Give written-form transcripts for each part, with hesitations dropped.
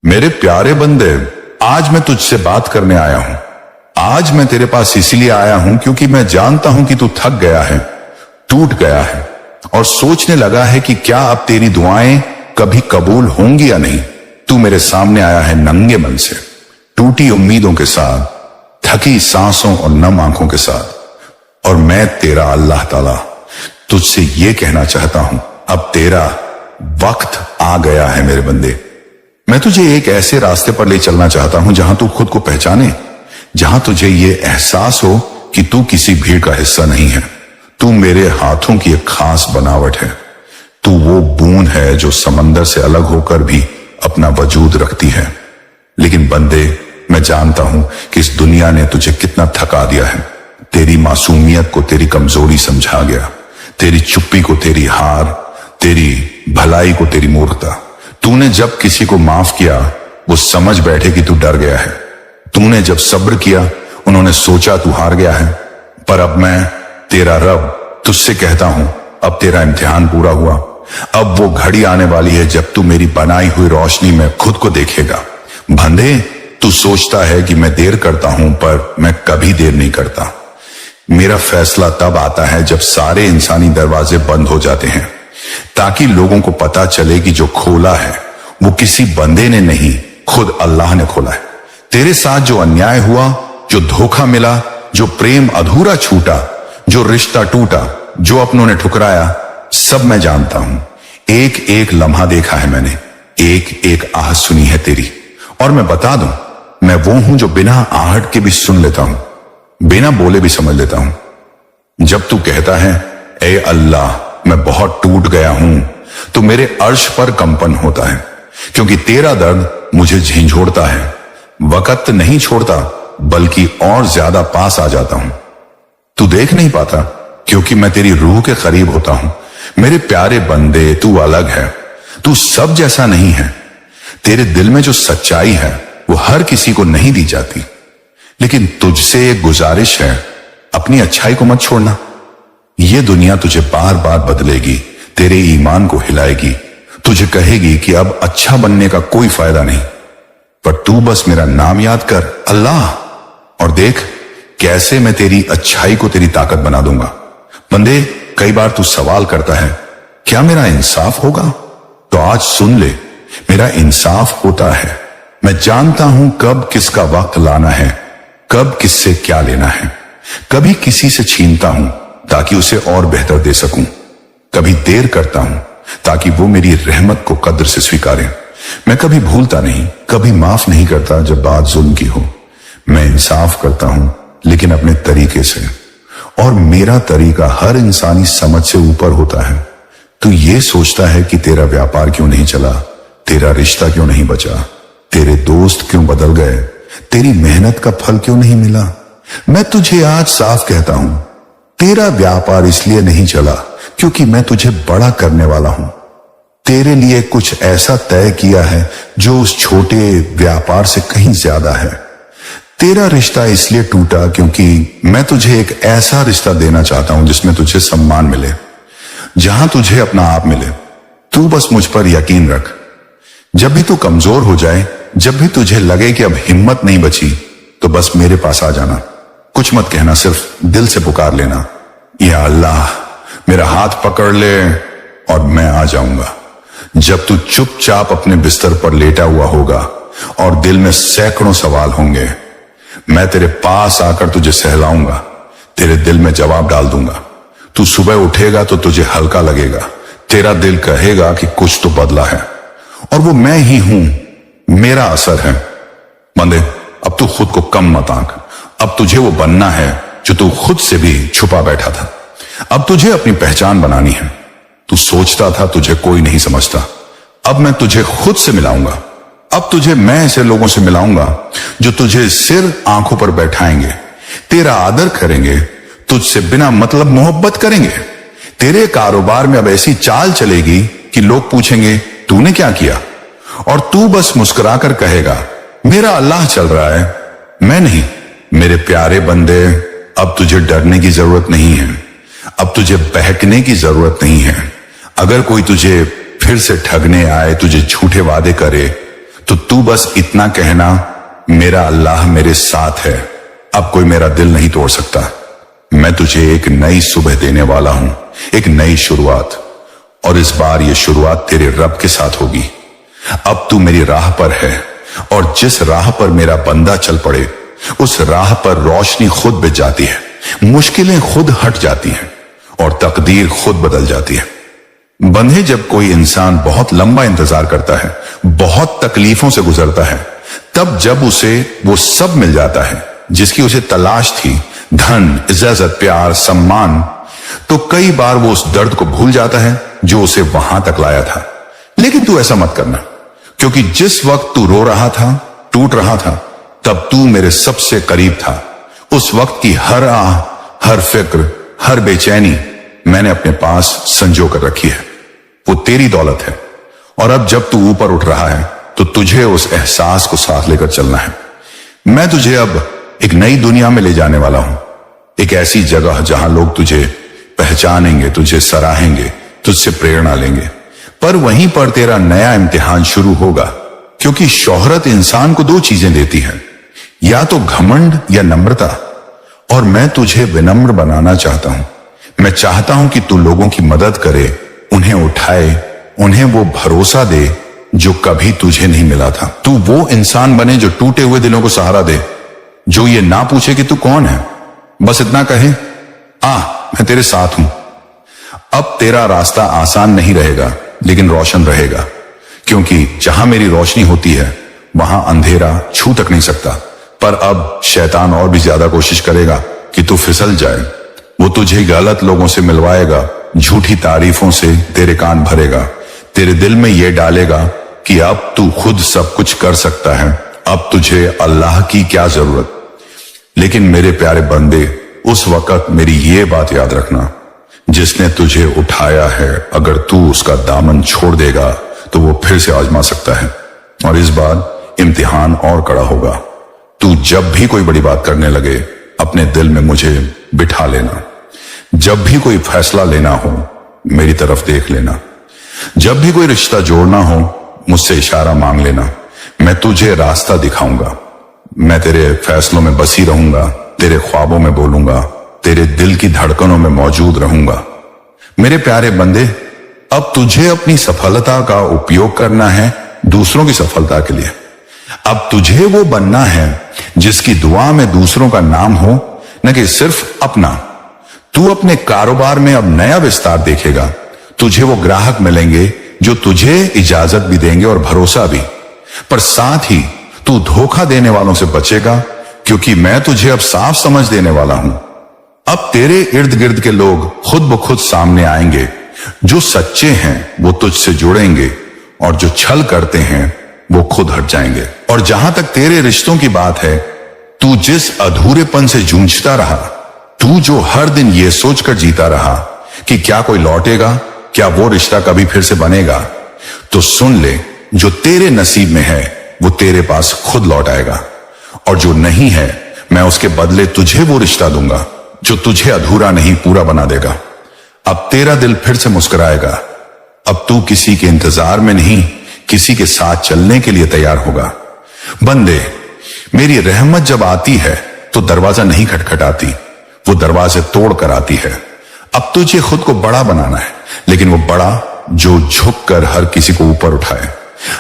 मेरे प्यारे बंदे, आज मैं तुझसे बात करने आया हूं। आज मैं तेरे पास इसलिए आया हूं क्योंकि मैं जानता हूं कि तू थक गया है, टूट गया है और सोचने लगा है कि क्या अब तेरी दुआएं कभी कबूल होंगी या नहीं। तू मेरे सामने आया है नंगे मन से, टूटी उम्मीदों के साथ, थकी सांसों और नम आंखों के साथ। और मैं तेरा अल्लाह ताला तुझसे ये कहना चाहता हूं, अब तेरा वक्त आ गया है मेरे बंदे। मैं तुझे एक ऐसे रास्ते पर ले चलना चाहता हूं जहां तू खुद को पहचाने, जहां तुझे ये एहसास हो कि तू किसी भीड़ का हिस्सा नहीं है। तू मेरे हाथों की एक खास बनावट है। तू वो बूंद है जो समंदर से अलग होकर भी अपना वजूद रखती है। लेकिन बंदे, मैं जानता हूं कि इस दुनिया ने तुझे कितना थका दिया है। तेरी मासूमियत को तेरी कमजोरी समझा गया, तेरी चुप्पी को तेरी हार, तेरी भलाई को तेरी मूर्खता। तूने जब किसी को माफ किया वो समझ बैठे कि तू डर गया है। तूने जब सब्र किया उन्होंने सोचा तू हार गया है। पर अब मैं तेरा रब तुझसे कहता हूं, अब तेरा इम्तिहान पूरा हुआ। अब वो घड़ी आने वाली है जब तू मेरी बनाई हुई रोशनी में खुद को देखेगा। बंदे, तू सोचता है कि मैं देर करता हूं, पर मैं कभी देर नहीं करता। मेरा फैसला तब आता है जब सारे इंसानी दरवाजे बंद हो जाते हैं, ताकि लोगों को पता चले कि जो खोला है वो किसी बंदे ने नहीं, खुद अल्लाह ने खोला है। तेरे साथ जो अन्याय हुआ, जो धोखा मिला, जो प्रेम अधूरा छूटा, जो रिश्ता टूटा, जो अपनों ने ठुकराया, सब मैं जानता हूं। एक एक लम्हा देखा है मैंने, एक एक आह सुनी है तेरी। और मैं बता दूं, मैं वो हूं जो बिना आहट के भी सुन लेता हूं, बिना बोले भी समझ लेता हूं। जब तू कहता है ए अल्लाह मैं बहुत टूट गया हूं, तो मेरे अर्श पर कंपन होता है, क्योंकि तेरा दर्द मुझे झिंझोड़ता है। वक्त नहीं छोड़ता, बल्कि और ज्यादा पास आ जाता हूं। तू देख नहीं पाता क्योंकि मैं तेरी रूह के करीब होता हूं। मेरे प्यारे बंदे, तू अलग है, तू सब जैसा नहीं है। तेरे दिल में जो सच्चाई है वो हर किसी को नहीं दी जाती। लेकिन तुझसे एक गुजारिश है, अपनी अच्छाई को मत छोड़ना। ये दुनिया तुझे बार बार बदलेगी, तेरे ईमान को हिलाएगी, तुझे कहेगी कि अब अच्छा बनने का कोई फायदा नहीं। पर तू बस मेरा नाम याद कर, अल्लाह, और देख कैसे मैं तेरी अच्छाई को तेरी ताकत बना दूंगा। बंदे, कई बार तू सवाल करता है क्या मेरा इंसाफ होगा? तो आज सुन ले, मेरा इंसाफ होता है। मैं जानता हूं कब किसका वक्त लाना है, कब किससे क्या लेना है। कभी किसी से छीनता हूं ताकि उसे और बेहतर दे सकूं, कभी देर करता हूं ताकि वो मेरी रहमत को कद्र से स्वीकारें। मैं कभी भूलता नहीं, कभी माफ नहीं करता जब बात जुल्म की हो। मैं इंसाफ करता हूं, लेकिन अपने तरीके से, और मेरा तरीका हर इंसानी समझ से ऊपर होता है। तू ये सोचता है कि तेरा व्यापार क्यों नहीं चला, तेरा रिश्ता क्यों नहीं बचा, तेरे दोस्त क्यों बदल गए, तेरी मेहनत का फल क्यों नहीं मिला। मैं तुझे आज साफ कहता हूं, तेरा व्यापार इसलिए नहीं चला क्योंकि मैं तुझे बड़ा करने वाला हूं। तेरे लिए कुछ ऐसा तय किया है जो उस छोटे व्यापार से कहीं ज्यादा है। तेरा रिश्ता इसलिए टूटा क्योंकि मैं तुझे एक ऐसा रिश्ता देना चाहता हूं जिसमें तुझे सम्मान मिले, जहां तुझे अपना आप मिले। तू बस मुझ पर यकीन रख। जब भी तू कमजोर हो जाए, जब भी तुझे लगे कि अब हिम्मत नहीं बची, तो बस मेरे पास आ जाना। कुछ मत कहना, सिर्फ दिल से पुकार लेना, या अल्लाह मेरा हाथ पकड़ ले और मैं आ जाऊंगा। जब तू चुपचाप अपने बिस्तर पर लेटा हुआ होगा और दिल में सैकड़ों सवाल होंगे, मैं तेरे पास आकर तुझे सहलाऊंगा, तेरे दिल में जवाब डाल दूंगा। तू सुबह उठेगा तो तुझे हल्का लगेगा, तेरा दिल कहेगा कि कुछ तो बदला है, और वो मैं ही हूं, मेरा असर है। बंदे, अब तू खुद को कम मत आंक। अब तुझे वो बनना है जो तू खुद से भी छुपा बैठा था। अब तुझे अपनी पहचान बनानी है। तू सोचता था तुझे कोई नहीं समझता, अब मैं तुझे खुद से मिलाऊंगा। अब तुझे मैं ऐसे लोगों से मिलाऊंगा जो तुझे सिर आंखों पर बैठाएंगे, तेरा आदर करेंगे, तुझसे बिना मतलब मोहब्बत करेंगे। तेरे कारोबार में अब ऐसी चाल चलेगी कि लोग पूछेंगे तूने क्या किया, और तू बस मुस्कुराकर कहेगा मेरा अल्लाह चल रहा है, मैं नहीं। मेरे प्यारे बंदे, अब तुझे डरने की जरूरत नहीं है, अब तुझे बहकने की जरूरत नहीं है। अगर कोई तुझे फिर से ठगने आए, तुझे झूठे वादे करे, तो तू बस इतना कहना, मेरा अल्लाह मेरे साथ है, अब कोई मेरा दिल नहीं तोड़ सकता। मैं तुझे एक नई सुबह देने वाला हूं, एक नई शुरुआत, और इस बार यह शुरुआत तेरे रब के साथ होगी। अब तू मेरी राह पर है, और जिस राह पर मेरा बंदा चल पड़े उस राह पर रोशनी खुद बिछ जाती है, मुश्किलें खुद हट जाती हैं और तकदीर खुद बदल जाती है। बंधे, जब कोई इंसान बहुत लंबा इंतजार करता है, बहुत तकलीफों से गुजरता है, तब जब उसे वो सब मिल जाता है जिसकी उसे तलाश थी, धन, इज्जत, प्यार, सम्मान, तो कई बार वो उस दर्द को भूल जाता है जो उसे वहां तक लाया था। लेकिन तू ऐसा मत करना, क्योंकि जिस वक्त तू रो रहा था, टूट रहा था, तब तू मेरे सबसे करीब था। उस वक्त की हर आह, हर फिक्र, हर बेचैनी मैंने अपने पास संजो कर रखी है। वो तेरी दौलत है, और अब जब तू ऊपर उठ रहा है तो तुझे उस एहसास को साथ लेकर चलना है। मैं तुझे अब एक नई दुनिया में ले जाने वाला हूं, एक ऐसी जगह जहां लोग तुझे पहचानेंगे, तुझे सराहेंगे, तुझसे प्रेरणा लेंगे। पर वहीं पर तेरा नया इम्तिहान शुरू होगा, क्योंकि शोहरत इंसान को दो चीजें देती है, या तो घमंड या नम्रता, और मैं तुझे विनम्र बनाना चाहता हूं। मैं चाहता हूं कि तू लोगों की मदद करे, उन्हें उठाए, उन्हें वो भरोसा दे जो कभी तुझे नहीं मिला था। तू वो इंसान बने जो टूटे हुए दिलों को सहारा दे, जो ये ना पूछे कि तू कौन है, बस इतना कहे, मैं तेरे साथ हूं। अब तेरा रास्ता आसान नहीं रहेगा, लेकिन रोशन रहेगा, क्योंकि जहां मेरी रोशनी होती है वहां अंधेरा छू तक नहीं सकता। पर अब शैतान और भी ज्यादा कोशिश करेगा कि तू फिसल जाए। वो तुझे गलत लोगों से मिलवाएगा, झूठी तारीफों से तेरे कान भरेगा, तेरे दिल में ये डालेगा कि अब तू खुद सब कुछ कर सकता है, अब तुझे अल्लाह की क्या जरूरत। लेकिन मेरे प्यारे बंदे, उस वक्त मेरी ये बात याद रखना, जिसने तुझे उठाया है, अगर तू उसका दामन छोड़ देगा तो वो फिर से आजमा सकता है, और इस बार इम्तिहान और कड़ा होगा। तू जब भी कोई बड़ी बात करने लगे, अपने दिल में मुझे बिठा लेना। जब भी कोई फैसला लेना हो, मेरी तरफ देख लेना। जब भी कोई रिश्ता जोड़ना हो, मुझसे इशारा मांग लेना। मैं तुझे रास्ता दिखाऊंगा। मैं तेरे फैसलों में बसी रहूंगा, तेरे ख्वाबों में बोलूंगा, तेरे दिल की धड़कनों में मौजूद रहूंगा। मेरे प्यारे बंदे, अब तुझे अपनी सफलता का उपयोग करना है दूसरों की सफलता के लिए। अब तुझे वो बनना है जिसकी दुआ में दूसरों का नाम हो, न कि सिर्फ अपना। तू अपने कारोबार में अब नया विस्तार देखेगा। तुझे वो ग्राहक मिलेंगे जो तुझे इजाजत भी देंगे और भरोसा भी, पर साथ ही तू धोखा देने वालों से बचेगा, क्योंकि मैं तुझे अब साफ समझ देने वाला हूं। अब तेरे इर्द गिर्द के लोग खुद ब खुद सामने आएंगे। जो सच्चे हैं वो तुझसे जुड़ेंगे, और जो छल करते हैं वो खुद हट जाएंगे। और जहां तक तेरे रिश्तों की बात है, तू जिस अधूरेपन से जूझता रहा, तू जो हर दिन ये सोचकर जीता रहा कि क्या कोई लौटेगा, क्या वो रिश्ता कभी फिर से बनेगा, तो सुन ले, जो तेरे नसीब में है वो तेरे पास खुद लौट आएगा, और जो नहीं है, मैं उसके बदले तुझे वो रिश्ता दूंगा जो तुझे अधूरा नहीं पूरा बना देगा। अब तेरा दिल फिर से मुस्कुराएगा। अब तू किसी के इंतजार में नहीं, किसी के साथ चलने के लिए तैयार होगा। बंदे, मेरी रहमत जब आती है तो दरवाजा नहीं खटखटाती, वो दरवाजे तोड़ कर आती है। अब तुझे खुद को बड़ा बनाना है, लेकिन वो बड़ा जो झुक कर हर किसी को ऊपर उठाए।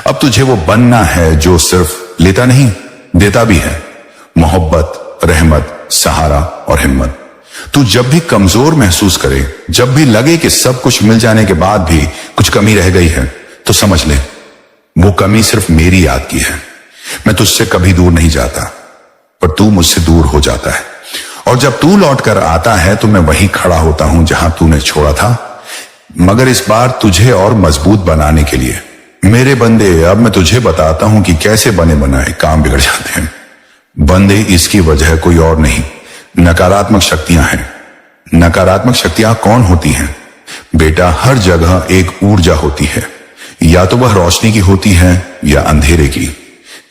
अब तुझे वो बनना है जो सिर्फ लेता नहीं, देता भी है। मोहब्बत, रहमत, सहारा और हिम्मत। तू जब भी कमजोर महसूस करे, जब भी लगे कि सब कुछ मिल जाने के बाद भी कुछ कमी रह गई है, तो समझ ले, वो कमी सिर्फ मेरी याद की है। मैं तुझसे कभी दूर नहीं जाता, पर तू मुझसे दूर हो जाता है। और जब तू लौट कर आता है तो मैं वहीं खड़ा होता हूं जहां तूने छोड़ा था, मगर इस बार तुझे और मजबूत बनाने के लिए। मेरे बंदे, अब मैं तुझे बताता हूं कि कैसे बने बनाए काम बिगड़ जाते हैं। बंदे, इसकी वजह कोई और नहीं, नकारात्मक शक्तियां हैं। नकारात्मक शक्तियां कौन होती हैं? बेटा, हर जगह एक ऊर्जा होती है, या तो वह रोशनी की होती है या अंधेरे की।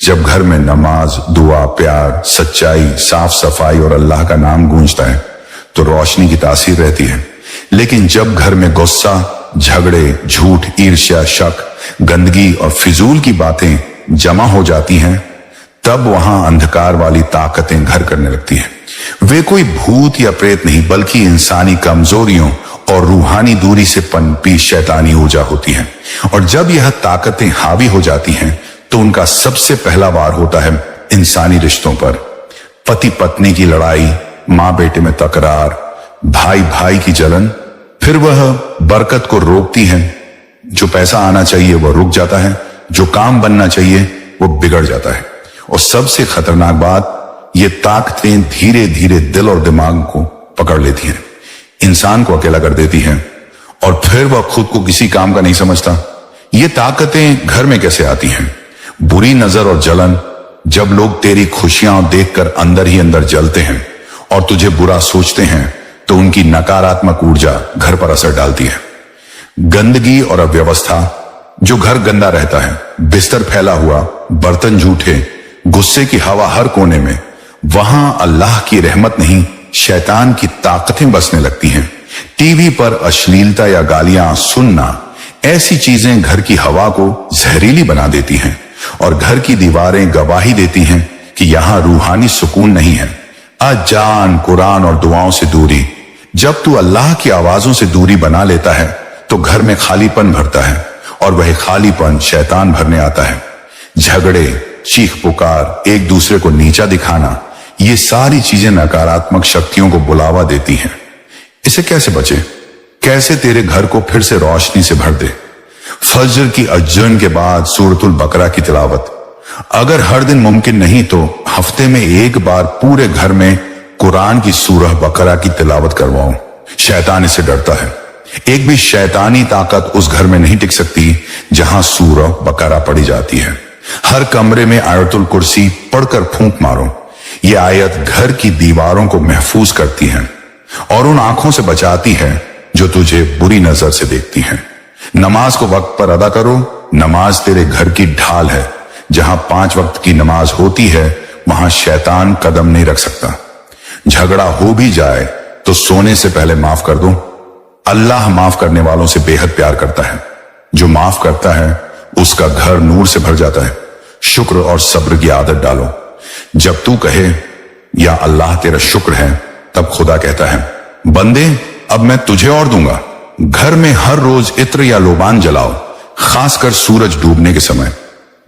जब घर में नमाज, दुआ, प्यार, सच्चाई, साफ सफाई और अल्लाह का नाम गूंजता है तो रोशनी की तासीर रहती है। लेकिन जब घर में गुस्सा, झगड़े, झूठ, ईर्ष्या, शक, गंदगी और फिजूल की बातें जमा हो जाती हैं, तब वहां अंधकार वाली ताकतें घर करने लगती हैं। वे कोई भूत या प्रेत नहीं, बल्कि इंसानी कमजोरियों और रूहानी दूरी से पनपी शैतानी ऊर्जा होती है। और जब यह ताकतें हावी हो जाती हैं, तो उनका सबसे पहला वार होता है इंसानी रिश्तों पर। पति पत्नी की लड़ाई, मां बेटे में तकरार, भाई भाई की जलन। फिर वह बरकत को रोकती है। जो पैसा आना चाहिए वह रुक जाता है, जो काम बनना चाहिए वो बिगड़ जाता है। और सबसे खतरनाक बात, ये ताकतें धीरे धीरे दिल और दिमाग को पकड़ लेती हैं, इंसान को अकेला कर देती हैं, और फिर वह खुद को किसी काम का नहीं समझता। ये ताकतें घर में कैसे आती हैं? बुरी नजर और जलन। जब लोग तेरी खुशियां देखकर अंदर ही अंदर जलते हैं और तुझे बुरा सोचते हैं, तो उनकी नकारात्मक ऊर्जा घर पर असर डालती है। गंदगी और अव्यवस्था। जो घर गंदा रहता है, बिस्तर फैला हुआ, बर्तन झूठे, गुस्से की हवा हर कोने में, वहां अल्लाह की रहमत नहीं, शैतान की ताकतें बसने लगती हैं। टीवी पर अश्लीलता या गालियां सुनना, ऐसी चीजें घर की हवा को जहरीली बना देती हैं, और घर की दीवारें गवाही देती हैं कि यहां रूहानी सुकून नहीं है। अजान, कुरान और दुआओं से दूरी। जब तू अल्लाह की आवाजों से दूरी बना लेता है, तो घर में खालीपन भरता है, और वह खालीपन शैतान भरने आता है। झगड़े, चीख पुकार, एक दूसरे को नीचा दिखाना, ये सारी चीजें नकारात्मक शक्तियों को बुलावा देती हैं। इसे कैसे बचे? कैसे तेरे घर को फिर से रोशनी से भर दे? फजर की अज्जन के बाद सूरतुल बकरा की तिलावत। अगर हर दिन मुमकिन नहीं, तो हफ्ते में एक बार पूरे घर में कुरान की सूरह बकरा की तिलावत करवाओ। शैतान इससे डरता है। एक भी शैतानी ताकत उस घर में नहीं टिक सकती जहां सूरह बकरा पढ़ी जाती है। हर कमरे में आयतुल कुर्सी पढ़कर फूंक मारो। ये आयत घर की दीवारों को महफूज करती है और उन आंखों से बचाती है जो तुझे बुरी नजर से देखती हैं। नमाज को वक्त पर अदा करो। नमाज तेरे घर की ढाल है। जहां 5 वक्त की नमाज होती है, वहां शैतान कदम नहीं रख सकता। झगड़ा हो भी जाए तो सोने से पहले माफ कर दो। अल्लाह माफ करने वालों से बेहद प्यार करता है। जो माफ करता है उसका घर नूर से भर जाता है। शुक्र और सब्र की आदत डालो। जब तू कहे या अल्लाह तेरा शुक्र है, तब खुदा कहता है, बंदे अब मैं तुझे और दूंगा। घर में हर रोज इत्र या लोबान जलाओ, खासकर सूरज डूबने के समय।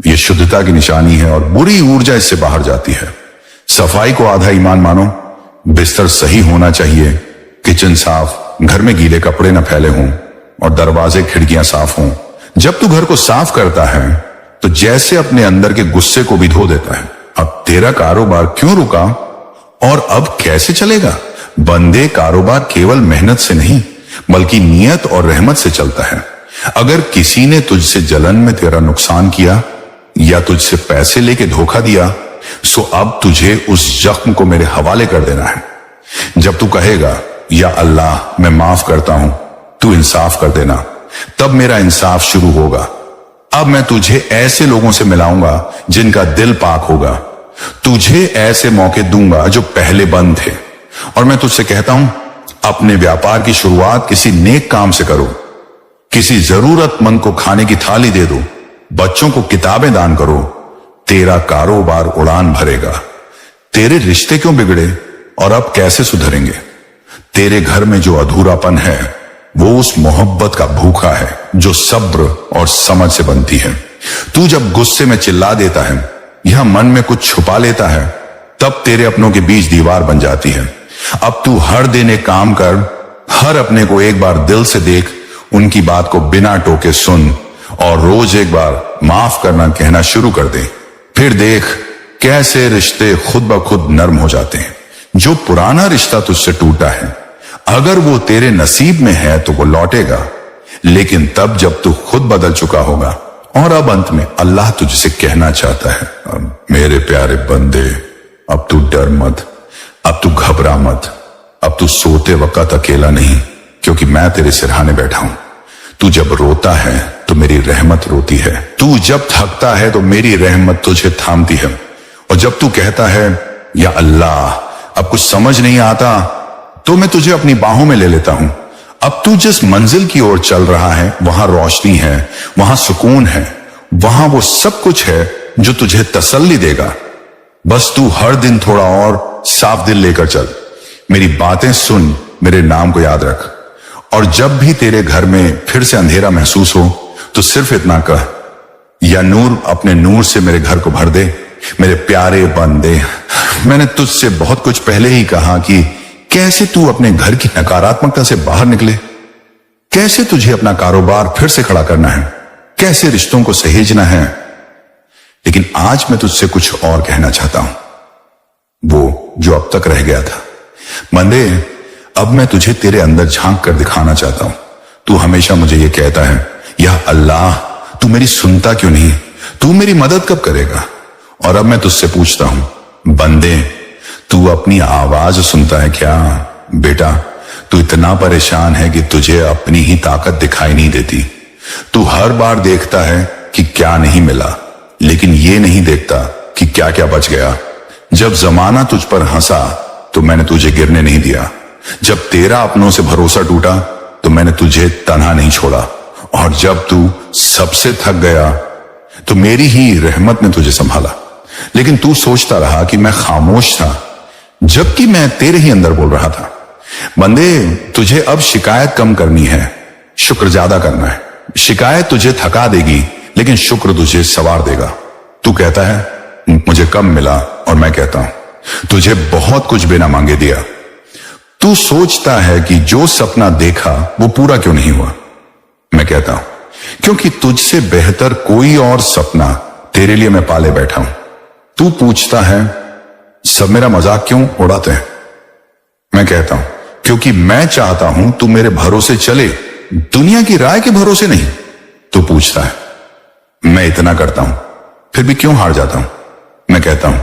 यह शुद्धता की निशानी है और बुरी ऊर्जा इससे बाहर जाती है। सफाई को आधा ईमान मानो। बिस्तर सही होना चाहिए, किचन साफ, घर में गीले कपड़े न फैले हों और दरवाजे खिड़कियां साफ हों। जब तू घर को साफ करता है तो जैसे अपने अंदर के गुस्से को भी धो देता है। अब तेरा कारोबार क्यों रुका और अब कैसे चलेगा? बंदे, कारोबार केवल मेहनत से नहीं बल्कि नियत और रहमत से चलता है। अगर किसी ने तुझसे जलन में तेरा नुकसान किया या तुझसे पैसे लेके धोखा दिया, सो अब तुझे उस जख्म को मेरे हवाले कर देना है। जब तू कहेगा या अल्लाह मैं माफ करता हूं, तू इंसाफ कर देना, तब मेरा इंसाफ शुरू होगा। अब मैं तुझे ऐसे लोगों से मिलाऊंगा जिनका दिल पाक होगा। तुझे ऐसे मौके दूंगा जो पहले बंद थे। और मैं तुझसे कहता हूं, अपने व्यापार की शुरुआत किसी नेक काम से करो। किसी जरूरतमंद को खाने की थाली दे दो। बच्चों को किताबें दान करो। तेरा कारोबार उड़ान भरेगा। तेरे रिश्ते क्यों बिगड़े और अब कैसे सुधरेंगे? तेरे घर में जो अधूरापन है वो उस मोहब्बत का भूखा है जो सब्र और समझ से बनती है। तू जब गुस्से में चिल्ला देता है या मन में कुछ छुपा लेता है, तब तेरे अपनों के बीच दीवार बन जाती है। अब तू हर दिन एक काम कर, हर अपने को एक बार दिल से देख, उनकी बात को बिना टोके सुन और रोज एक बार माफ करना कहना शुरू कर दे। फिर देख कैसे रिश्ते खुद ब खुद नरम हो जाते हैं। जो पुराना रिश्ता तुझसे टूटा है, अगर वो तेरे नसीब में है तो वो लौटेगा, लेकिन तब जब तू खुद बदल चुका होगा। और अब अंत में अल्लाह तुझसे कहना चाहता है, मेरे प्यारे बंदे, अब तू डर मत, अब तू घबरा मत, अब तू सोते वक्त अकेला नहीं, क्योंकि मैं तेरे सिरहाने बैठा हूं। तू जब रोता है तो मेरी रहमत रोती है। तू जब थकता है तो मेरी रहमत तुझे थामती है। और जब तू कहता है या अल्लाह अब कुछ समझ नहीं आता, तो मैं तुझे अपनी बाहों में ले लेता हूं। अब तू जिस मंजिल की ओर चल रहा है वहां रोशनी है, वहां सुकून है, वहां वो सब कुछ है जो तुझे तसल्ली देगा। बस तू हर दिन थोड़ा और साफ दिल लेकर चल, मेरी बातें सुन, मेरे नाम को याद रख, और जब भी तेरे घर में फिर से अंधेरा महसूस हो तो सिर्फ इतना कह, या नूर अपने नूर से मेरे घर को भर दे। मेरे प्यारे बंदे, मैंने तुझसे बहुत कुछ पहले ही कहा कि कैसे तू अपने घर की नकारात्मकता से बाहर निकले, कैसे तुझे अपना कारोबार फिर से खड़ा करना है, कैसे रिश्तों को सहेजना है। लेकिन आज मैं तुझसे कुछ और कहना चाहता हूं, वो जो अब तक रह गया था। बंदे, अब मैं तुझे तेरे अंदर झांक कर दिखाना चाहता हूं। तू हमेशा मुझे ये कहता है, या अल्लाह तू मेरी सुनता क्यों नहीं, तू मेरी मदद कब करेगा। और अब मैं तुझसे पूछता हूं, बंदे, तू अपनी आवाज सुनता है क्या। बेटा, तू इतना परेशान है कि तुझे अपनी ही ताकत दिखाई नहीं देती। तू हर बार देखता है कि क्या नहीं मिला, लेकिन ये नहीं देखता कि क्या क्या बच गया। जब जमाना तुझ पर हंसा तो मैंने तुझे गिरने नहीं दिया। जब तेरा अपनों से भरोसा टूटा तो मैंने तुझे तन्हा नहीं छोड़ा। और जब तू सबसे थक गया तो मेरी ही रहमत ने तुझे संभाला। लेकिन तू सोचता रहा कि मैं खामोश था, जबकि मैं तेरे ही अंदर बोल रहा था। बंदे, तुझे अब शिकायत कम करनी है, शुक्र ज्यादा करना है। शिकायत तुझे थका देगी, लेकिन शुक्र तुझे सवार देगा। तू कहता है मुझे कम मिला, और मैं कहता हूं तुझे बहुत कुछ बिना मांगे दिया। तू सोचता है कि जो सपना देखा वो पूरा क्यों नहीं हुआ। मैं कहता हूं क्योंकि तुझसे बेहतर कोई और सपना तेरे लिए मैं पाले बैठा हूं। तू पूछता है सब मेरा मजाक क्यों उड़ाते हैं। मैं कहता हूं क्योंकि मैं चाहता हूं तू मेरे भरोसे चले, दुनिया की राय के भरोसे नहीं। तू पूछता है मैं इतना करता हूं फिर भी क्यों हार जाता हूं। मैं कहता हूं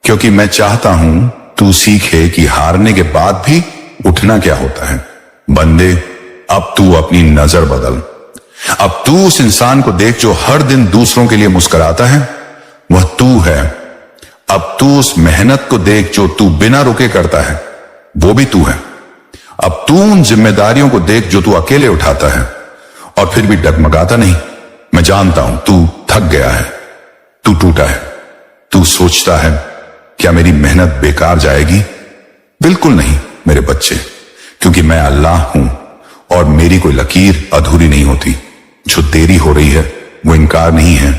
क्योंकि मैं चाहता हूं तू सीखे कि हारने के बाद भी उठना क्या होता है। बंदे, अब तू अपनी नजर बदल। अब तू उस इंसान को देख जो हर दिन दूसरों के लिए मुस्कुराता है, वह तू है। अब तू उस मेहनत को देख जो तू बिना रुके करता है, वो भी तू है। अब तू उन जिम्मेदारियों को देख जो तू अकेले उठाता है और फिर भी डगमगाता नहीं। मैं जानता हूं तू थक गया है, तू टूटा है। तू सोचता है क्या मेरी मेहनत बेकार जाएगी। बिल्कुल नहीं मेरे बच्चे, क्योंकि मैं अल्लाह हूं और मेरी कोई लकीर अधूरी नहीं होती। जो देरी हो रही है वो इनकार नहीं है,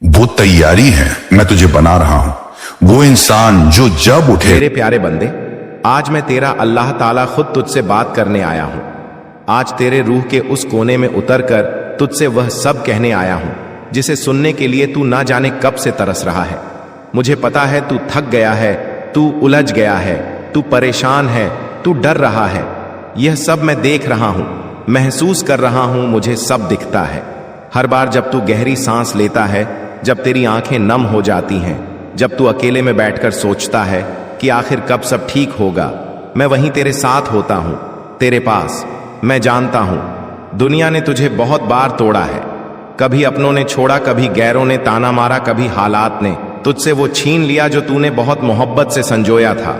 वो तैयारी है। मैं तुझे बना रहा हूं वो इंसान जो जब उठे। मेरे प्यारे बंदे, आज मैं तेरा अल्लाह ताला खुद तुझसे बात करने आया हूं। आज तेरे रूह के उस कोने में उतरकर तुझसे वह सब कहने आया हूं जिसे सुनने के लिए तू ना जाने कब से तरस रहा है। मुझे पता है तू थक गया है, तू उलझ गया है, तू परेशान है, तू डर रहा है। यह सब मैं देख रहा हूं, महसूस कर रहा हूं, मुझे सब दिखता है। हर बार जब तू गहरी सांस लेता है, जब तेरी आंखें नम हो जाती हैं, जब तू अकेले में बैठकर सोचता है कि आखिर कब सब ठीक होगा, मैं वहीं तेरे साथ होता हूं, तेरे पास। मैं जानता हूं दुनिया ने तुझे बहुत बार तोड़ा है। कभी अपनों ने छोड़ा, कभी गैरों ने ताना मारा, कभी हालात ने तुझसे वो छीन लिया जो तूने बहुत मोहब्बत से संजोया था।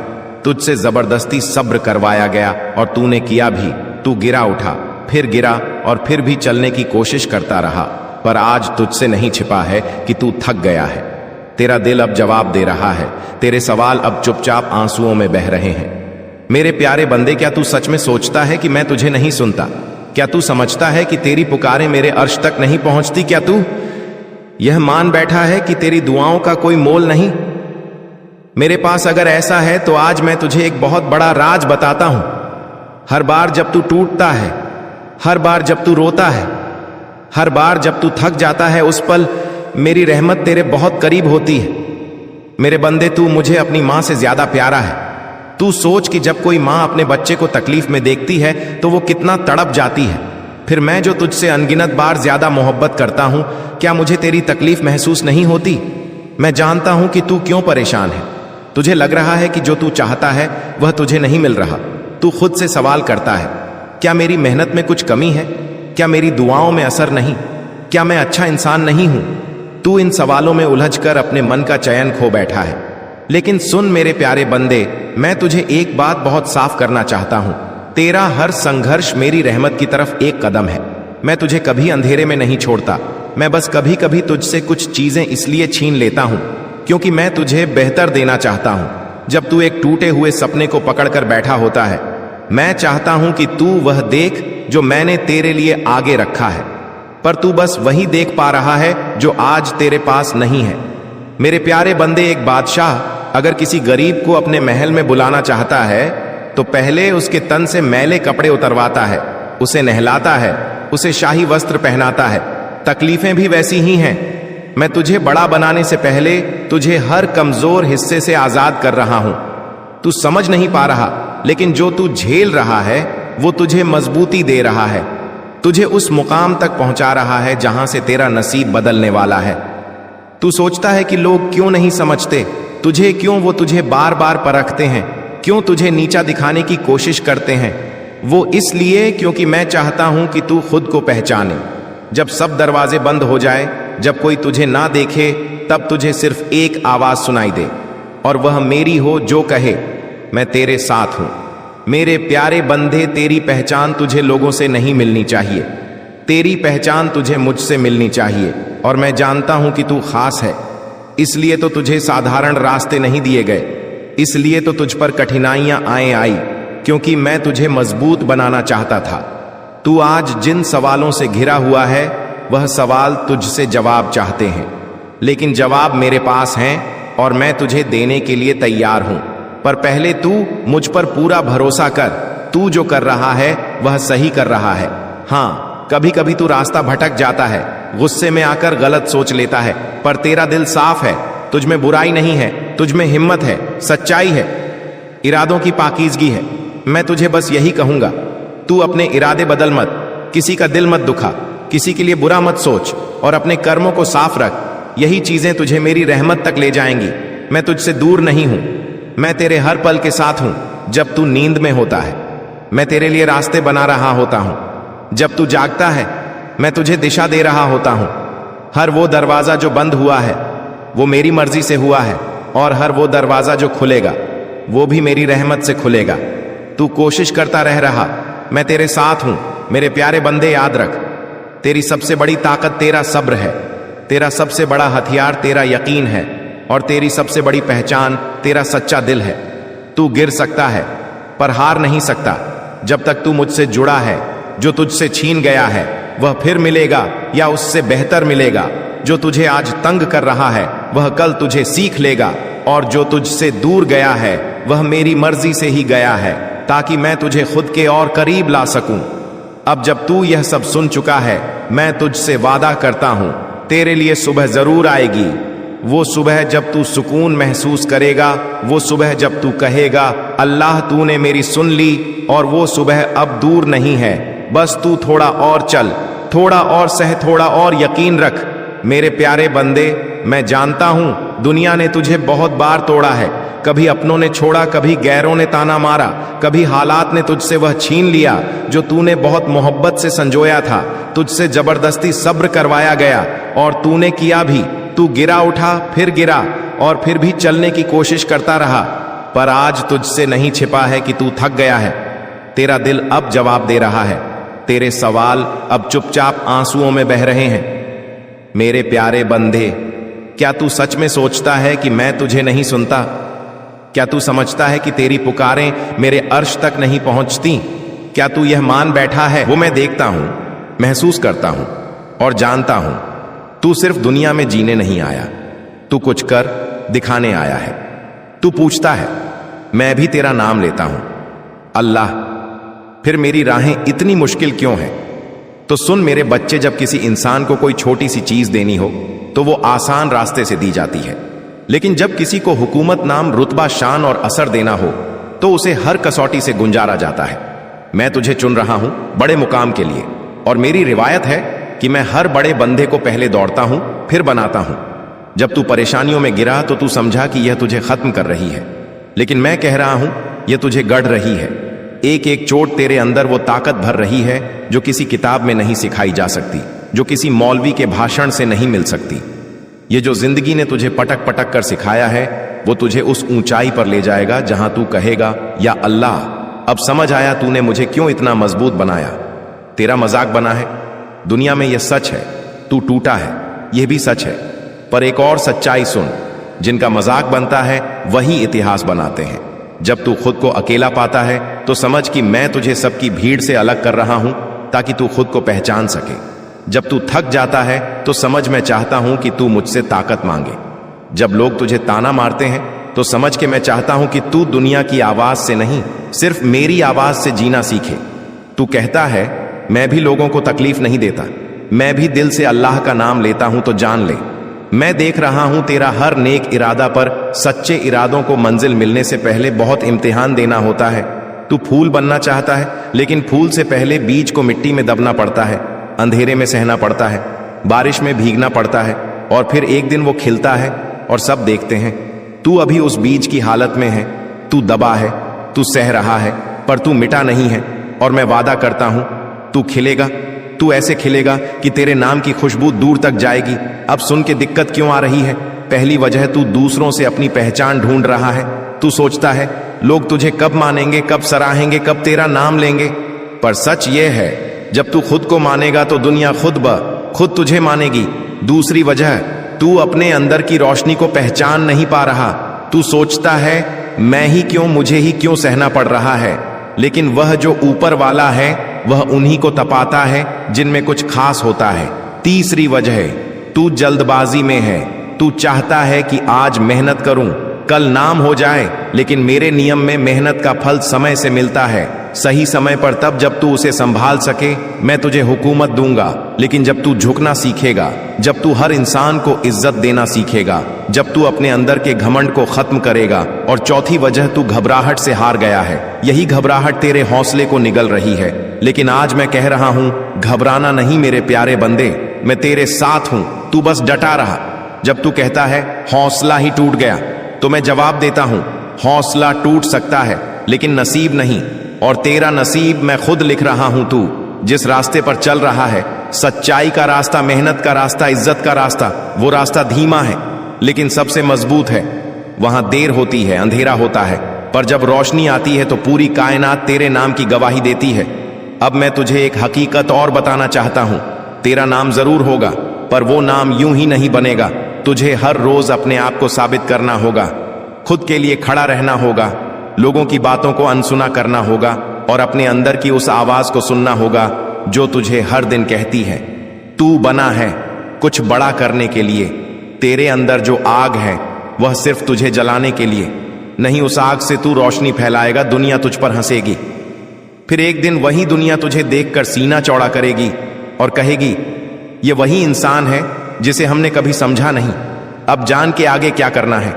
तुझसे जबरदस्ती सब्र करवाया गया और तूने किया भी। तू गिरा उठा, फिर गिरा और फिर भी चलने की कोशिश करता रहा। पर आज तुझसे नहीं छिपा है कि तू थक गया है। तेरा दिल अब जवाब दे रहा है, तेरे सवाल अब चुपचाप आंसुओं में बह रहे हैं। मेरे प्यारे बंदे, क्या तू सच में सोचता है कि मैं तुझे नहीं सुनता? क्या तू समझता है कि तेरी पुकारें मेरे अर्श तक नहीं पहुंचती? क्या तू यह मान बैठा है कि तेरी दुआओं का कोई मोल नहीं? मेरे पास अगर ऐसा है तो आज मैं तुझे एक बहुत बड़ा राज बताता हूं। हर बार जब तू टूटता है, हर बार जब तू रोता है, हर बार जब तू थक जाता है, उस पल मेरी रहमत तेरे बहुत करीब होती है। मेरे बंदे, तू मुझे अपनी मां से ज्यादा प्यारा है। तू सोच कि जब कोई मां अपने बच्चे को तकलीफ में देखती है तो वो कितना तड़प जाती है। फिर मैं जो तुझसे अनगिनत बार ज्यादा मोहब्बत करता हूं, क्या मुझे तेरी तकलीफ महसूस नहीं होती? मैं जानता हूं कि तू क्यों परेशान है। तुझे लग रहा है कि जो तू चाहता है वह तुझे नहीं मिल रहा। तू खुद से सवाल करता है, क्या मेरी मेहनत में कुछ कमी है? क्या मेरी दुआओं में असर नहीं? क्या मैं अच्छा इंसान नहीं हूं? तू इन सवालों में उलझकर अपने मन का चयन खो बैठा है। लेकिन सुन मेरे प्यारे बंदे, मैं तुझे एक बात बहुत साफ करना चाहता हूं। तेरा हर संघर्ष मेरी रहमत की तरफ एक कदम है। मैं तुझे कभी अंधेरे में नहीं छोड़ता। मैं बस कभी कभी तुझसे कुछ चीजें इसलिए छीन लेता हूं क्योंकि मैं तुझे बेहतर देना चाहता हूं। जब तू एक टूटे हुए सपने को पकड़कर बैठा होता है, मैं चाहता हूं कि तू वह देख जो मैंने तेरे लिए आगे रखा है, पर तू बस वही देख पा रहा है जो आज तेरे पास नहीं है। मेरे प्यारे बंदे, एक बादशाह अगर किसी गरीब को अपने महल में बुलाना चाहता है तो पहले उसके तन से मैले कपड़े उतरवाता है, उसे नहलाता है, उसे शाही वस्त्र पहनाता है। तकलीफें भी वैसी ही हैं। मैं तुझे बड़ा बनाने से पहले तुझे हर कमजोर हिस्से से आजाद कर रहा हूं। तू समझ नहीं पा रहा, लेकिन जो तू झेल रहा है वो तुझे मजबूती दे रहा है, तुझे उस मुकाम तक पहुंचा रहा है जहां से तेरा नसीब बदलने वाला है। तू सोचता है कि लोग क्यों नहीं समझते तुझे, क्यों वो तुझे बार बार परखते हैं, क्यों तुझे नीचा दिखाने की कोशिश करते हैं। वो इसलिए क्योंकि मैं चाहता हूं कि तू खुद को पहचाने। जब सब दरवाजे बंद हो जाए, जब कोई तुझे ना देखे, तब तुझे सिर्फ एक आवाज सुनाई दे, और वह मेरी हो जो कहे, मैं तेरे साथ हूं। मेरे प्यारे बंदे, तेरी पहचान तुझे लोगों से नहीं मिलनी चाहिए, तेरी पहचान तुझे मुझसे मिलनी चाहिए। और मैं जानता हूं कि तू खास है, इसलिए तो तुझे साधारण रास्ते नहीं दिए गए, इसलिए तो तुझ पर कठिनाइयां आई, क्योंकि मैं तुझे मजबूत बनाना चाहता था। तू आज जिन सवालों से घिरा हुआ है, वह सवाल तुझसे जवाब चाहते हैं, लेकिन जवाब मेरे पास हैं और मैं तुझे देने के लिए तैयार हूं। पर पहले तू मुझ पर पूरा भरोसा कर। तू जो कर रहा है वह सही कर रहा है। हाँ, कभी कभी तू रास्ता भटक जाता है, गुस्से में आकर गलत सोच लेता है, पर तेरा दिल साफ है, तुझ में बुराई नहीं है, तुझ में हिम्मत है, सच्चाई है, इरादों की पाकीज़गी है। मैं तुझे बस यही कहूंगा, तू अपने इरादे बदल मत, किसी का दिल मत दुखा, किसी के लिए बुरा मत सोच, और अपने कर्मों को साफ रख। यही चीजें तुझे मेरी रहमत तक ले जाएंगी। मैं तुझसे दूर नहीं हूं, मैं तेरे हर पल के साथ हूं। जब तू नींद में होता है, मैं तेरे लिए रास्ते बना रहा होता हूं। जब तू जागता है, मैं तुझे दिशा दे रहा होता हूं। हर वो दरवाजा जो बंद हुआ है वो मेरी मर्जी से हुआ है, और हर वो दरवाजा जो खुलेगा वो भी मेरी रहमत से खुलेगा। तू कोशिश करता रह रहा, मैं तेरे साथ हूं। मेरे प्यारे बंदे, याद रख, तेरी सबसे बड़ी ताकत तेरा सब्र है, तेरा सबसे बड़ा हथियार तेरा यकीन है, और तेरी सबसे बड़ी पहचान तेरा सच्चा दिल है। तू गिर सकता है पर हार नहीं सकता। जब तक तू मुझसे जुड़ा है, जो तुझसे छीन गया है वह फिर मिलेगा या उससे बेहतर मिलेगा। जो तुझे आज तंग कर रहा है वह कल तुझे सीख लेगा, और जो तुझसे दूर गया है वह मेरी मर्जी से ही गया है, ताकि मैं तुझे खुद के और करीब ला सकूं। अब जब तू यह सब सुन चुका है, मैं तुझसे वादा करता हूं, तेरे लिए सुबह जरूर आएगी। वो सुबह जब तू सुकून महसूस करेगा, वो सुबह जब तू कहेगा, अल्लाह तूने मेरी सुन ली। और वो सुबह अब दूर नहीं है, बस तू थोड़ा और चल, थोड़ा और सह, थोड़ा और यकीन रख। मेरे प्यारे बंदे, मैं जानता हूं दुनिया ने तुझे बहुत बार तोड़ा है। कभी अपनों ने छोड़ा, कभी गैरों ने ताना मारा, कभी हालात ने तुझसे वह छीन लिया जो तूने बहुत मोहब्बत से संजोया था। तुझसे जबरदस्ती सब्र करवाया गया और तूने किया भी। तू गिरा, उठा, फिर गिरा, और फिर भी चलने की कोशिश करता रहा। पर आज तुझसे नहीं छिपा है कि तू थक गया है। तेरा दिल अब जवाब दे रहा है, तेरे सवाल अब चुपचाप आंसुओं में बह रहे हैं। मेरे प्यारे बंदे, क्या तू सच में सोचता है कि मैं तुझे नहीं सुनता? क्या तू समझता है कि तेरी पुकारें मेरे अर्श तक नहीं पहुंचती? क्या तू यह मान बैठा है, वो मैं देखता हूं, महसूस करता हूं और जानता हूं। तू सिर्फ दुनिया में जीने नहीं आया, तू कुछ कर दिखाने आया है। तू पूछता है, मैं भी तेरा नाम लेता हूं, अल्लाह, फिर मेरी राहें इतनी मुश्किल क्यों हैं? तो सुन मेरे बच्चे, जब किसी इंसान को कोई छोटी सी चीज देनी हो तो वो आसान रास्ते से दी जाती है, लेकिन जब किसी को हुकूमत नाम, रुतबा, शान और असर देना हो तो उसे हर कसौटी से गुंजारा जाता है। मैं तुझे चुन रहा हूं बड़े मुकाम के लिए, और मेरी रिवायत है कि मैं हर बड़े बंदे को पहले दौड़ता हूं फिर बनाता हूं। जब तू परेशानियों में गिरा तो तू समझा कि यह तुझे खत्म कर रही है, लेकिन मैं कह रहा हूं यह तुझे गढ़ रही है। एक एक चोट तेरे अंदर वो ताकत भर रही है जो किसी किताब में नहीं सिखाई जा सकती, जो किसी मौलवी के भाषण से नहीं मिल सकती। ये जो जिंदगी ने तुझे पटक पटक कर सिखाया है, वो तुझे उस ऊंचाई पर ले जाएगा जहां तू कहेगा, या अल्लाह, अब समझ आया तूने मुझे क्यों इतना मजबूत बनाया। तेरा मजाक बना है? दुनिया में यह सच है तू टूटा है, यह भी सच है। पर एक और सच्चाई सुन, जिनका मजाक बनता है वही इतिहास बनाते हैं। जब तू खुद को अकेला पाता है तो समझ कि मैं तुझे सबकी भीड़ से अलग कर रहा हूं ताकि तू खुद को पहचान सके। जब तू थक जाता है तो समझ मैं चाहता हूं कि तू मुझसे ताकत मांगे। जब लोग तुझे ताना मारते हैं तो समझ के मैं चाहता हूं कि तू दुनिया की आवाज से नहीं, सिर्फ मेरी आवाज से जीना सीखे। तू कहता है मैं भी लोगों को तकलीफ नहीं देता, मैं भी दिल से अल्लाह का नाम लेता हूं, तो जान ले मैं देख रहा हूं तेरा हर नेक इरादा पर। सच्चे इरादों को मंजिल मिलने से पहले बहुत इम्तिहान देना होता है। तू फूल बनना चाहता है, लेकिन फूल से पहले बीज को मिट्टी में दबना पड़ता है, अंधेरे में सहना पड़ता है, बारिश में भीगना पड़ता है, और फिर एक दिन वो खिलता है और सब देखते हैं। तू अभी उस बीज की हालत में है, तू दबा है, तू सह रहा है, पर तू मिटा नहीं है। और मैं वादा करता हूं तू खिलेगा, तू ऐसे खिलेगा कि तेरे नाम की खुशबू दूर तक जाएगी। अब सुन के दिक्कत क्यों आ रही है? पहली वजह, तू दूसरों से अपनी पहचान ढूंढ रहा है। तू सोचता है लोग तुझे कब मानेंगे, कब सराहेंगे, कब तेरा नाम लेंगे। पर सच ये है, जब तू खुद को मानेगा तो दुनिया खुद तुझे मानेगी। दूसरी वजह, तू अपने अंदर की रोशनी को पहचान नहीं पा रहा। तू सोचता है मैं ही क्यों, मुझे ही क्यों सहना पड़ रहा है, लेकिन वह जो ऊपर वाला है वह उन्हीं को तपाता है जिनमें कुछ खास होता है। तीसरी वजह, तू जल्दबाजी में है। तू चाहता है कि आज मेहनत करूं, कल नाम हो जाए, लेकिन मेरे नियम में मेहनत का फल समय से मिलता है, सही समय पर, तब जब तू उसे संभाल सके। मैं तुझे हुकूमत दूंगा, लेकिन जब तू झुकना सीखेगा, जब तू हर इंसान को इज्जत देना सीखेगा, जब तू अपने अंदर के घमंड को खत्म करेगा। और चौथी वजह, तू घबराहट से हार गया है। यही घबराहट तेरे हौसले को निगल रही है। लेकिन आज मैं कह रहा हूं, घबराना नहीं मेरे प्यारे बंदे, मैं तेरे साथ हूं, तू बस डटा रहा। जब तू कहता है हौसला ही टूट गया, तो मैं जवाब देता हूं, हौसला टूट सकता है लेकिन नसीब नहीं। और तेरा नसीब मैं खुद लिख रहा हूं। तू जिस रास्ते पर चल रहा है, सच्चाई का रास्ता, मेहनत का रास्ता, इज्जत का रास्ता, वो रास्ता धीमा है लेकिन सबसे मजबूत है। वहां देर होती है, अंधेरा होता है, पर जब रोशनी आती है तो पूरी कायनात तेरे नाम की गवाही देती है। अब मैं तुझे एक हकीकत और बताना चाहता हूं, तेरा नाम जरूर होगा, पर वो नाम यूं ही नहीं बनेगा। तुझे हर रोज अपने आप को साबित करना होगा, खुद के लिए खड़ा रहना होगा, लोगों की बातों को अनसुना करना होगा, और अपने अंदर की उस आवाज को सुनना होगा जो तुझे हर दिन कहती है तू बना है कुछ बड़ा करने के लिए। तेरे अंदर जो आग है वह सिर्फ तुझे जलाने के लिए नहीं, उस आग से तू रोशनी फैलाएगा, दुनिया तुझ पर हंसेगी। फिर एक दिन वही दुनिया तुझे देखकर सीना चौड़ा करेगी और कहेगी ये वही इंसान है जिसे हमने कभी समझा नहीं। अब जान के आगे क्या करना है।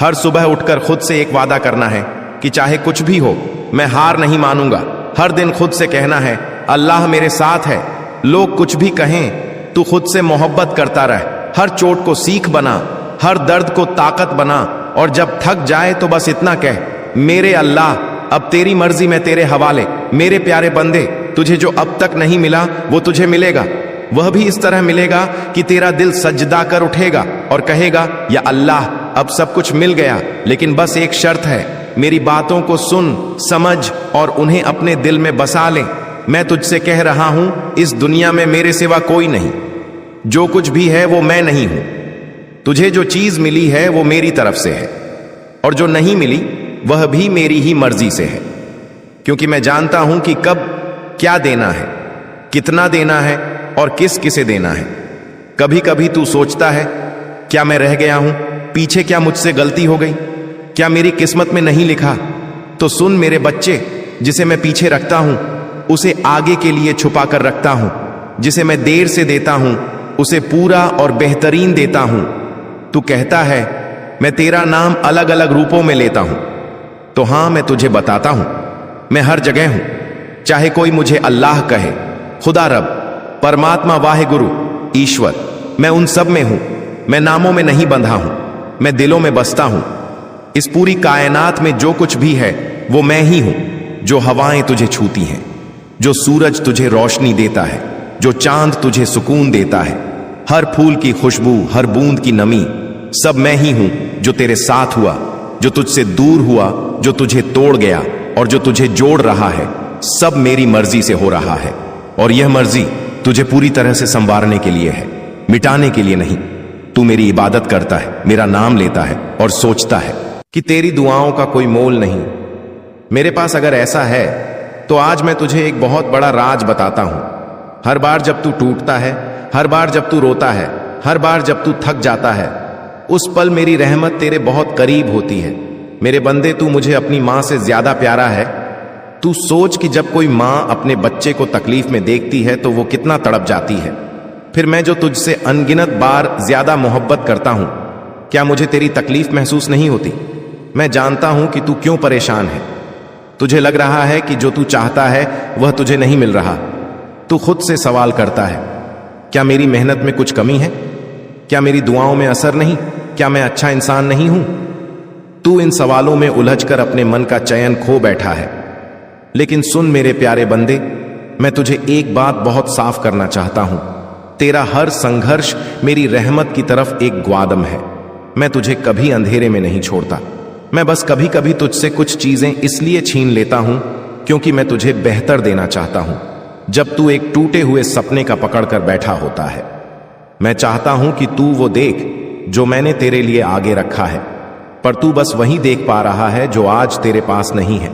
हर सुबह उठकर खुद से एक वादा करना है कि चाहे कुछ भी हो मैं हार नहीं मानूंगा। हर दिन खुद से कहना है अल्लाह मेरे साथ है, लोग कुछ भी कहें, तू खुद से मोहब्बत करता रह। हर चोट को सीख बना, हर दर्द को ताकत बना, और जब थक जाए तो बस इतना कह मेरे अल्लाह अब तेरी मर्जी में तेरे हवाले। मेरे प्यारे बंदे, तुझे जो अब तक नहीं मिला वो तुझे मिलेगा। वह भी इस तरह मिलेगा कि तेरा दिल सजदा कर उठेगा और कहेगा या अल्लाह अब सब कुछ मिल गया, लेकिन बस एक शर्त है, मेरी बातों को सुन, समझ और उन्हें अपने दिल में बसा ले। मैं तुझसे कह रहा हूं इस दुनिया में मेरे सिवा कोई नहीं, जो कुछ भी है वो मैं नहीं हूं। तुझे जो चीज मिली है वो मेरी तरफ से है, और जो नहीं मिली वह भी मेरी ही मर्जी से है, क्योंकि मैं जानता हूं कि कब क्या देना है, कितना देना है और किस किसे देना है। कभी कभी तू सोचता है क्या मैं रह गया हूं पीछे, क्या मुझसे गलती हो गई, क्या मेरी किस्मत में नहीं लिखा। तो सुन मेरे बच्चे, जिसे मैं पीछे रखता हूं उसे आगे के लिए छुपा कर रखता हूं, जिसे मैं देर से देता हूं उसे पूरा और बेहतरीन देता हूं। तू कहता है मैं तेरा नाम अलग अलग रूपों में लेता हूं, तो हां मैं तुझे बताता हूं मैं हर जगह हूं। चाहे कोई मुझे अल्लाह कहे, खुदा रब, परमात्मा, वाहे गुरु, ईश्वर, मैं उन सब में हूं। मैं नामों में नहीं बंधा हूं, मैं दिलों में बसता हूं। इस पूरी कायनात में जो कुछ भी है वो मैं ही हूं। जो हवाएं तुझे छूती हैं, जो सूरज तुझे रोशनी देता है, जो चांद तुझे सुकून देता है, हर फूल की खुशबू, हर बूंद की नमी, सब मैं ही हूं। जो तेरे साथ हुआ, जो तुझसे दूर हुआ, जो तुझे तोड़ गया और जो तुझे जोड़ रहा है, सब मेरी मर्जी से हो रहा है, और यह मर्जी तुझे पूरी तरह से संवारने के लिए है। मिटाने के लिए नहीं। तू मेरी इबादत करता है, मेरा नाम लेता है और सोचता है कि तेरी दुआओं का कोई मोल नहीं। मेरे पास अगर ऐसा है तो आज मैं तुझे एक बहुत बड़ा राज बताता हूं। हर बार जब तू टूटता है, हर बार जब तू रोता है, हर बार जब तू थक जाता है, उस पल मेरी रहमत तेरे बहुत करीब होती है। मेरे बंदे, तू मुझे अपनी मां से ज्यादा प्यारा है। तू सोच कि जब कोई मां अपने बच्चे को तकलीफ में देखती है तो वो कितना तड़प जाती है। फिर मैं जो तुझसे अनगिनत बार ज्यादा मोहब्बत करता हूं, क्या मुझे तेरी तकलीफ महसूस नहीं होती? मैं जानता हूं कि तू क्यों परेशान है। तुझे लग रहा है कि जो तू चाहता है वह तुझे नहीं मिल रहा। तू खुद से सवाल करता है, क्या मेरी मेहनत में कुछ कमी है? क्या मेरी दुआओं में असर नहीं? क्या मैं अच्छा इंसान नहीं हूं? तू इन सवालों में उलझकर अपने मन का चयन खो बैठा है। लेकिन सुन मेरे प्यारे बंदे, मैं तुझे एक बात बहुत साफ करना चाहता हूं। तेरा हर संघर्ष मेरी रहमत की तरफ एक ग्वादम है। मैं तुझे कभी अंधेरे में नहीं छोड़ता। मैं बस कभी कभी तुझसे कुछ चीजें इसलिए छीन लेता हूं क्योंकि मैं तुझे बेहतर देना चाहता हूं। जब तू एक टूटे हुए सपने का पकड़कर बैठा होता है, मैं चाहता हूं कि तू वो देख जो मैंने तेरे लिए आगे रखा है, पर तू बस वही देख पा रहा है जो आज तेरे पास नहीं है।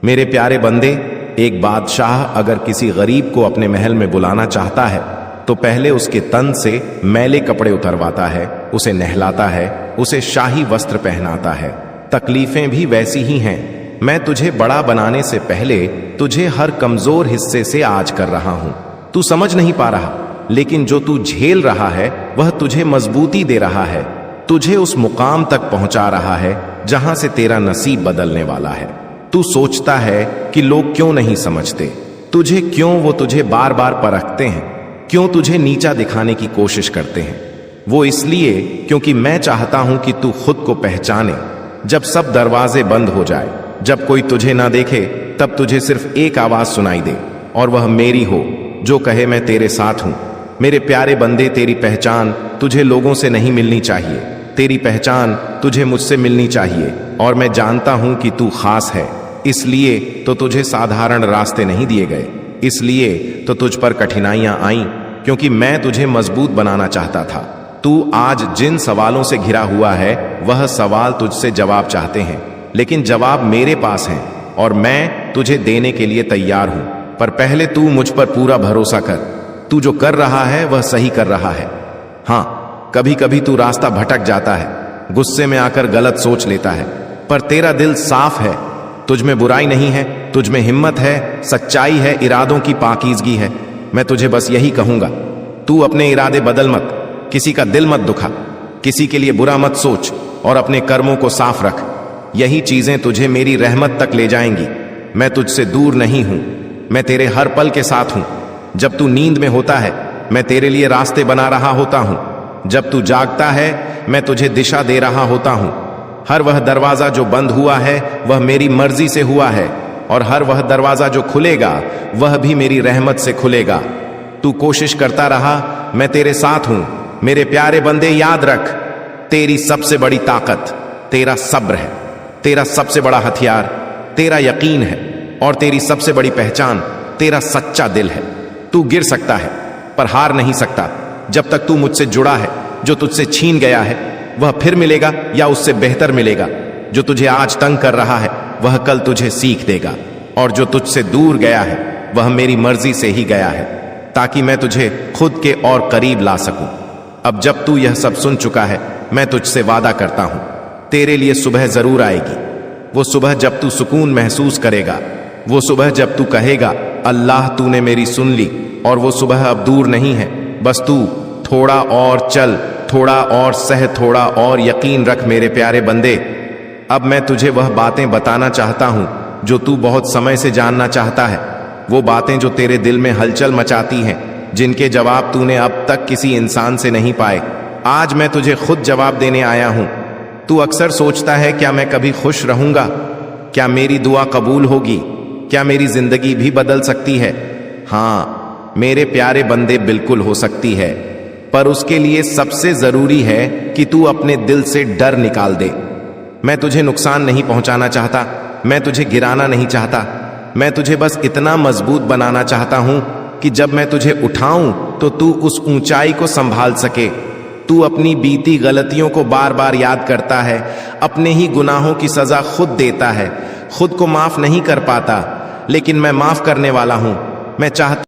मेरे प्यारे बंदे, एक बादशाह अगर किसी गरीब को अपने महल में बुलाना चाहता है तो पहले उसके तन से मैले कपड़े उतरवाता है, उसे नहलाता है, उसे शाही वस्त्र पहनाता है। तकलीफें भी वैसी ही हैं। मैं तुझे बड़ा बनाने से पहले तुझे हर कमजोर हिस्से से आज कर रहा हूं। तू समझ नहीं पा रहा, लेकिन जो तू झेल रहा है वह तुझे मजबूती दे रहा है, तुझे उस मुकाम तक पहुंचा रहा है जहां से तेरा नसीब बदलने वाला है। तू सोचता है कि लोग क्यों नहीं समझते तुझे, क्यों वो तुझे बार बार परखते हैं, क्यों तुझे नीचा दिखाने की कोशिश करते हैं। वो इसलिए क्योंकि मैं चाहता हूं कि तू खुद को पहचाने। जब सब दरवाजे बंद हो जाए, जब कोई तुझे ना देखे, तब तुझे सिर्फ एक आवाज सुनाई दे और वह मेरी हो, जो कहे मैं तेरे साथ हूं। मेरे प्यारे बंदे, तेरी पहचान तुझे लोगों से नहीं मिलनी चाहिए। तेरी पहचान तुझे मुझसे मिलनी चाहिए। और मैं जानता हूं कि तू खास है, इसलिए तो तुझे साधारण रास्ते नहीं दिए गए, इसलिए तो तुझ पर कठिनाइयां आईं, क्योंकि मैं तुझे मजबूत बनाना चाहता था। तू आज जिन सवालों से घिरा हुआ है वह सवाल तुझसे जवाब चाहते हैं, लेकिन जवाब मेरे पास हैं और मैं तुझे देने के लिए तैयार हूं। पर पहले तू मुझ पर पूरा भरोसा कर। तू जो कर रहा है वह सही कर रहा है। हां, कभी कभी तू रास्ता भटक जाता है, गुस्से में आकर गलत सोच लेता है, पर तेरा दिल साफ है। तुझ में बुराई नहीं है, तुझ में हिम्मत है, सच्चाई है, इरादों की पाकीज़गी है। मैं तुझे बस यही कहूंगा, तू अपने इरादे बदल मत, किसी का दिल मत दुखा, किसी के लिए बुरा मत सोच और अपने कर्मों को साफ रख। यही चीजें तुझे मेरी रहमत तक ले जाएंगी। मैं तुझसे दूर नहीं हूं, मैं तेरे हर पल के साथ हूं। जब तू नींद में होता है, मैं तेरे लिए रास्ते बना रहा होता हूं। जब तू जागता है, मैं तुझे दिशा दे रहा होता हूं। हर वह दरवाजा जो बंद हुआ है वह मेरी मर्जी से हुआ है, और हर वह दरवाजा जो खुलेगा वह भी मेरी रहमत से खुलेगा। तू कोशिश करता रहा, मैं तेरे साथ हूं। मेरे प्यारे बंदे, याद रख, तेरी सबसे बड़ी ताकत तेरा सब्र है, तेरा सबसे बड़ा हथियार तेरा यकीन है, और तेरी सबसे बड़ी पहचान तेरा सच्चा दिल है। तू गिर सकता है पर हार नहीं सकता। जब तक तू मुझसे जुड़ा है, जो तुझसे छीन गया है वह फिर मिलेगा या उससे बेहतर मिलेगा। जो तुझे आज तंग कर रहा है वह कल तुझे सीख देगा, और जो तुझसे दूर गया है वह मेरी मर्जी से ही गया है, ताकि मैं तुझे खुद के और करीब ला सकूं। अब जब तू यह सब सुन चुका है, मैं तुझसे वादा करता हूं, तेरे लिए सुबह जरूर आएगी। वो सुबह जब तू सुकून महसूस करेगा, वो सुबह जब तू कहेगा, अल्लाह तूने मेरी सुन ली। और वो सुबह अब दूर नहीं है, बस तू थोड़ा और चल, थोड़ा और सह, थोड़ा और यकीन रख। मेरे प्यारे बंदे, अब मैं तुझे वह बातें बताना चाहता हूं जो तू बहुत समय से जानना चाहता है। वो बातें जो तेरे दिल में हलचल मचाती हैं, जिनके जवाब तूने अब तक किसी इंसान से नहीं पाए। आज मैं तुझे खुद जवाब देने आया हूं। तू अक्सर सोचता है, क्या मैं कभी खुश रहूंगा? क्या मेरी दुआ कबूल होगी? क्या मेरी जिंदगी भी बदल सकती है? हां मेरे प्यारे बंदे, बिल्कुल हो सकती है, पर उसके लिए सबसे जरूरी है कि तू अपने दिल से डर निकाल दे। मैं तुझे नुकसान नहीं पहुंचाना चाहता, मैं तुझे गिराना नहीं चाहता। मैं तुझे बस इतना मजबूत बनाना चाहता हूं कि जब मैं तुझे उठाऊं तो तू उस ऊंचाई को संभाल सके। तू अपनी बीती गलतियों को बार बार याद करता है, अपने ही गुनाहों की सजा खुद देता है, खुद को माफ नहीं कर पाता, लेकिन मैं माफ करने वाला हूं। मैं चाहता